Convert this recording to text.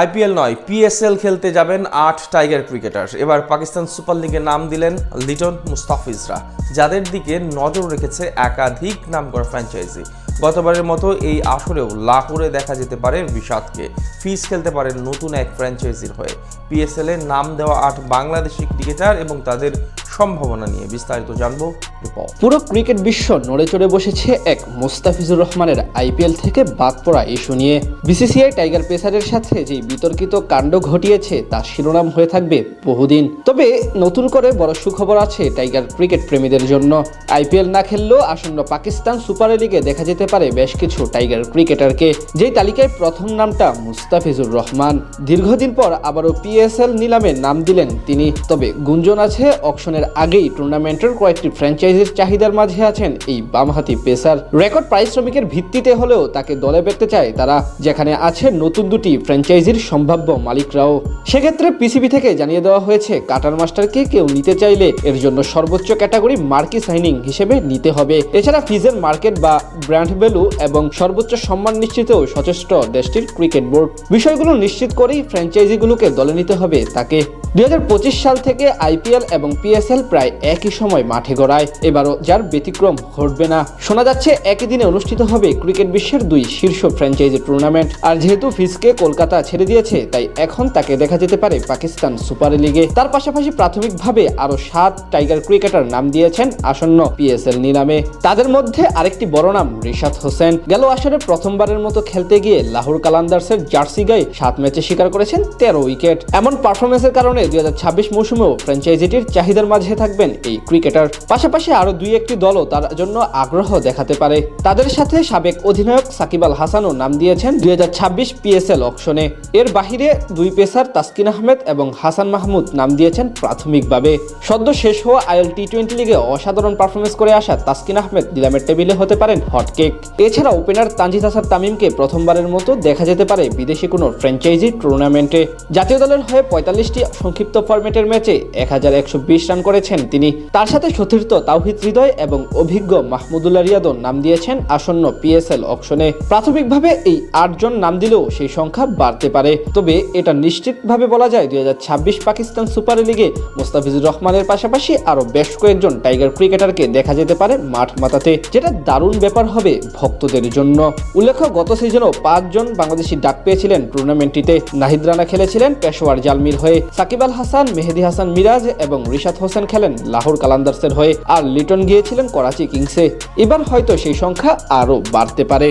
IPL নয়, PSL খেলতে যাবেন ৮ টাইগার ক্রিকেটার। এবার পাকিস্তান সুপার লিগে নাম দিলেন লিটন মুস্তাফিজরা, যাদের দিকে নজর রেখেছে একাধিক নামকরা ফ্র্যাঞ্চাইজি। গতবারের মতো এই আসরেও লাহোরে দেখা যেতে পারে রিশাদকে। ফিজ খেলতে পারেন নতুন এক ফ্র্যাঞ্চাইজির হয়ে। পিএসএল এ নাম দেওয়া ৮ বাংলাদেশি ক্রিকেটার এবং তাদের সম্ভাবনা নিয়ে বিস্তারিত জানবো রিপোর্ট। পুরো ক্রিকেট বিশ্ব নড়ে চড়ে বসেছে এক মুস্তাফিজুর রহমানের আইপিএল থেকে বাদ পড়া ইস্যু নিয়ে। বিসিসিআই টাইগার পেসারের সাথে যে বিতর্কিত কাণ্ড ঘটিয়েছে তা শিরোনাম হয়ে থাকবে বহুদিন। তবে নতুন করে বড় সুখবর আছে টাইগার ক্রিকেট প্রেমীদের জন্য। আইপিএল না খেললেও আসন্ন পাকিস্তান সুপার লিগে দেখা যেতে পারে বেশ কিছু টাইগার ক্রিকেটারকে, যেই তালিকায় প্রথম নামটা মুস্তাফিজুর রহমান। দীর্ঘদিন পর আবারও পিএসএল নিলামে নাম দিলেন তিনি। তবে গুঞ্জন আছে অকশনের আগেই টুর্নামেন্টের কয়েকটি ফ্র্যাঞ্চাইজির চাহিদার মাঝে আছেন এই বামহাতি পেসার। রেকর্ড পারিশ্রমিকের ভিত্তিতে হলেও তাকে দলে পেতে চায় তারা, যেখানে আছে নতুন দুটি ফ্র্যাঞ্চাইজির সম্ভাব্য মালিকরাও। সেক্ষেত্রে পিসিবি থেকে জানিয়ে দেওয়া হয়েছে কাটার মাস্টারকে কেউ নিতে চাইলে এর জন্য সর্বোচ্চ ক্যাটাগরি মার্কি সাইনিং হিসেবে নিতে হবে। এছাড়া ফিজের মার্কেট বা ব্র্যান্ড ভ্যালু এবং সর্বোচ্চ সম্মান নিশ্চিতেও সচেষ্ট দেশটির ক্রিকেট বোর্ড। বিষয়গুলো নিশ্চিত করেই ফ্র্যাঞ্চাইজিগুলোকে দলে নিতে হবে তাকে। 2025 সাল থেকে আইপিএল এবং পিএসএল প্রায় একই সময় মাঠে গড়ায়। এবারও যার ব্যতিক্রম ঘটবে না। শোনা যাচ্ছে একই দিনে অনুষ্ঠিত হবে ক্রিকেট বিশ্বের দুই শীর্ষ ফ্র্যাঞ্চাইজি টুর্নামেন্ট। আর যেহেতু ফিজকে কলকাতা ছেড়ে দিয়েছে, তাই এখন তাকে দেখা যেতে পারে পাকিস্তান সুপার লিগে। তার পাশাপাশি প্রাথমিকভাবে আরো 7 টাইগার ক্রিকেটার নাম দিয়েছেন আসন্ন পিএসএল নিলামে। তাদের মধ্যে আরেকটি বড় নাম রিশাদ হোসেন। গেল আসরে প্রথমবারের মতো খেলতে গিয়ে লাহোর কালান্দার্সের জার্সি গায়ে 7 ম্যাচে শিকার করেছেন 13 উইকেট। এমন পারফরমেন্সের কারণে 2026 মৌসুমেও ফ্র্যাঞ্চাইজিটির চাহিদার মাঝে থাকবেন এই ক্রিকেটার। পাশাপাশি আরো 2-1টি দলও তার জন্য আগ্রহ দেখাতে পারে। তাদের সাথে সাবেক অধিনায়ক সাকিব আল হাসানও নাম দিয়েছেন 2026 পিএসএল অকশনে। এর বাহিরে দুই পেসার তাসকিন আহমেদ এবং হাসান মাহমুদ নাম দিয়েছেন প্রাথমিকভাবে। সদ্য শেষ হওয়া আইএল টি20 লিগে অসাধারণ পারফরমেন্স করে আসা তাসকিন আহমেদ নিলামের টেবিলে হতে পারেন হটকেক। এছাড়া ওপেনার তানজিদ হাসান তামিমকে প্রথমবারের মতো দেখা যেতে পারে বিদেশি কোনো ফ্র্যাঞ্চাইজি টুর্নামেন্টে। জাতীয় দলের হয়ে 45টি সংক্ষিপ্ত ফরম্যাটের ম্যাচে 1120 রান করেছেন তিনি। তার সাথে সতীর্থ তাওহিদ হৃদয় এবং অভিজ্ঞ মাহমুদুল্লাহ রিয়াদও নাম দিয়েছেন আসন্ন পিএসএল অকশনে। প্রাথমিকভাবে এই 8 জন নাম দিলেও সেই সংখ্যা বাড়তে পারে। তবে এটা নিশ্চিতভাবে বলা যায় 2026 পাকিস্তান সুপার লিগে মুস্তাফিজুর রহমানের পাশাপাশি আরো বেশ কয়েকজন টাইগার ক্রিকেটারকে দেখা যেতে পারে মাঠ মাতাতে, যেটা দারুণ ব্যাপার হবে ভক্তদের জন্য। উল্লেখ্য, গত সিজনেও 5 জন বাংলাদেশি ডাক পেয়েছিলেন টুর্নামেন্টটিতে। নাহিদ রানা খেলেছিলেন পেশোয়ার জালমির হয়ে, সাকিব আল হাসান, মেহেদি হাসান মিরাজ এবং রিশাদ হোসেন খেলেন লাহোর কালান্দার্সের হয়ে, আর লিটন গিয়েছিলেন করাচি কিংসে। এবার হয়তো সেই সংখ্যা আরো বাড়তে পারে।